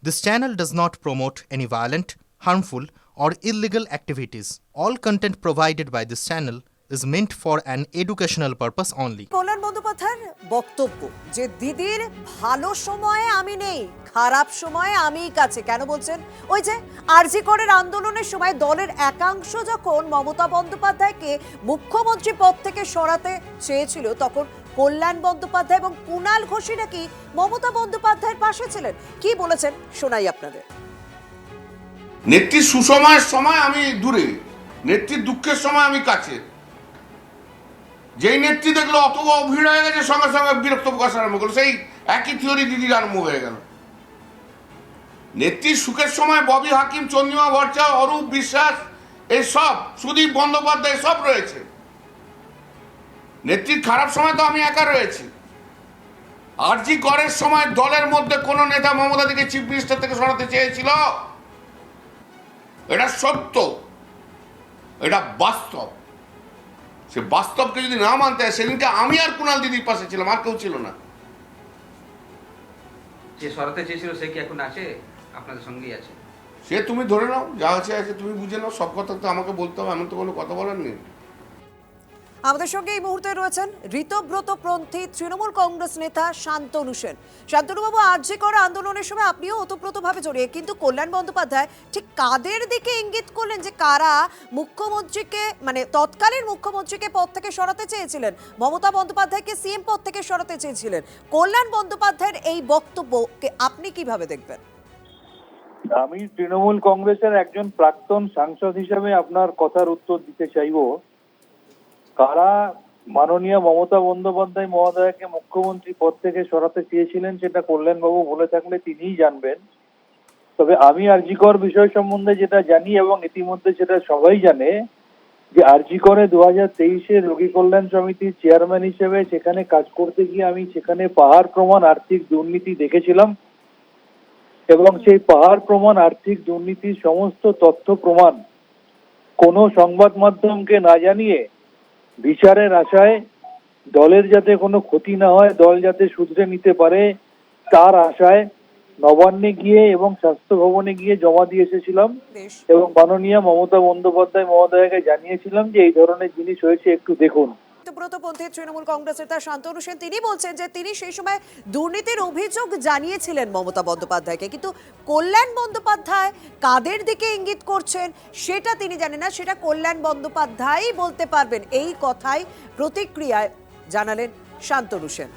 This channel does not promote any violent, harmful, or illegal activities. All content provided by this channel is meant for an educational purpose only. কল্যাণ বন্দ্যোপাধ্যায়ের বক্তব্য যে দিদির ভালো সময়ে আমি নেই, খারাপ সময়ে আমিই কাছে, কেন বলছেন? ওই যে আরজি করের আন্দোলনের সময় দলের একাংশ যখন মমতা বন্দ্যোপাধ্যায়কে মুখ্যমন্ত্রী পদ থেকে সরাতে চেয়েছিল, তখন কল্যাণ বন্দ্যোপাধ্যায় এবং কুণাল ঘোষই নাকি মমতা বন্দ্যোপাধ্যায়ের পাশে ছিলেন। কি বলেছেন শোনাই আপনাদের। নেত্রীর সুসময়ের সময় আমি দূরে, নেত্রীর দুঃখের সময় আমি কাছে। যেই নেত্রী দেখলো অত ভিড় হয়ে গেছে, সঙ্গে সঙ্গে বিরক্ত প্রকাশ আরম্ভ করলো, সেই একই থিওরি দিদির আরম্ভ হয়ে গেল। নেত্রীর সুখের সময় ববি হাকিম, চন্দ্রিমা ভট্টাচার্য, অরূপ বিশ্বাস, এইসব সুদীপ বন্দ্যোপাধ্যায় সব রয়েছে। নেত্রীর খারাপ সময় তো আমি একা রয়েছি। আরজি করের সময় দলের মধ্যে কোন নেতা মমতা দিকে চিফ মিনিস্টার থেকে সরাতে চেয়েছিল? এটা সত্য, এটা বাস্তব। সে বাস্তবকে যদি না মানতে হয়, সেদিনকে আমি আর কুণাল দিদির পাশে ছিলাম, আর কেউ ছিল না। যে সরাতে চেয়েছিল সে কি এখন আছে, আপনাদের সঙ্গেই আছে? সে তুমি ধরে নাও, যা আছে আছে, তুমি বুঝে নাও। সব কথা তো আমাকে বলতে হবে, এমন তো কোনো কথা বলার নেই। আমাদের সঙ্গে এই মুহূর্তে রয়েছেন ঋতব্রতপন্থী তৃণমূল কংগ্রেস নেতা শান্তনু সেন। শান্তনুবাবু, আরজি কর আন্দোলনের সময় আপনিও ওতপ্রোতভাবে জড়িয়ে, কিন্তু কল্যাণ বন্দ্যোপাধ্যায় ঠিক কাদের দিকে ইঙ্গিত করলেন যে কারা মুখ্যমন্ত্রীকে, মানে তৎকালীন মুখ্যমন্ত্রীকে পদ থেকে সরাতে চেয়েছিলেন, মমতা বন্দ্যোপাধ্যায়কে সিএম পদ থেকে সরাতে চেয়েছিলেন? কল্যাণ বন্দ্যোপাধ্যায়ের এই বক্তব্যকে আপনি কিভাবে দেখবেন? আমি তৃণমূল কংগ্রেসের একজন প্রাক্তন সাংসদ হিসেবে আপনার কথার উত্তর দিতে চাইবো। কারা মাননীয় মমতা বন্দ্যোপাধ্যায় মহোদয়কে মুখ্যমন্ত্রী পদ থেকে সরাতে চেয়েছিলেন সেটা কল্যাণবাবু বলে থাকলে তিনিই জানবেন। তবে আমি আরজি কর বিষয় সম্বন্ধে যেটা জানি, এবং ইতিমধ্যে সেটা সবাই জানে, যে আরজি করে 2023-এ রোগী কল্যাণ সমিতির চেয়ারম্যান হিসেবে সেখানে কাজ করতে গিয়ে আমি সেখানে পাহাড় প্রমাণ আর্থিক দুর্নীতি দেখেছিলাম, এবং সেই পাহাড় প্রমাণ আর্থিক দুর্নীতির সমস্ত তথ্য প্রমাণ কোনো সংবাদ মাধ্যমকে না জানিয়ে বিচারের আশায়, দলের যাতে কোনো ক্ষতি না হয়, দল যাতে শুধরে নিতে পারে, তার আশায় নবান্নে গিয়ে এবং স্বাস্থ্য ভবনে গিয়ে জমা দিয়ে এসেছিলাম, এবং মাননীয় মমতা বন্দ্যোপাধ্যায় মহোদয়কে জানিয়েছিলাম যে এই ধরনের জিনিস হয়েছে, একটু দেখুন। ঋতব্রতপন্থী তৃণমূল কংগ্রেস নেতা শান্তনু সেন তিনি বলছেন যে তিনি সেই সময় দুর্নীতির অভিযোগ জানিয়েছিলেন মমতা বন্দ্যোপাধ্যায়কে, কিন্তু কল্যাণ বন্দ্যোপাধ্যায় কাদের দিকে ইঙ্গিত করছেন সেটা তিনি জানেন না, সেটা কল্যাণ বন্দ্যোপাধ্যায়ই বলতে পারবেন। এই কথাই প্রতিক্রিয়ায় জানালেন শান্তনু সেন।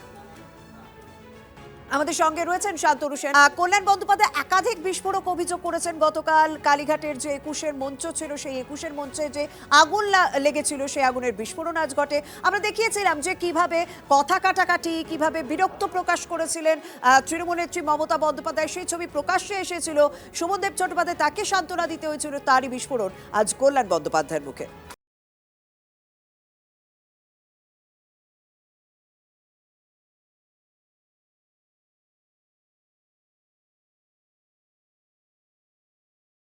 আমাদের সঙ্গে রয়েছেন শান্তনু সেন। কল্যাণ বন্দ্যোপাধ্যায় একাধিক বিস্ফোরক অভিযোগ করেছেন। গতকাল কালীঘাটের যে 21-এর মঞ্চ ছিল, সেই 21-এর মঞ্চে যে আগুন লেগেছিল, সেই আগুনের বিস্ফোরণ আজ ঘটে। আমরা দেখিয়েছিলাম যে কিভাবে কথা কাটাকাটি, কিভাবে বিরক্ত প্রকাশ করেছিলেন তৃণমূল নেত্রী মমতা বন্দ্যোপাধ্যায়, সেই ছবি প্রকাশ্যে এসেছিল। সুমনদেব চট্টোপাধ্যায়, তাকে সান্ত্বনা দিতে হয়েছিল, তারই বিস্ফোরণ আজ কল্যাণ বন্দ্যোপাধ্যায়ের মুখে।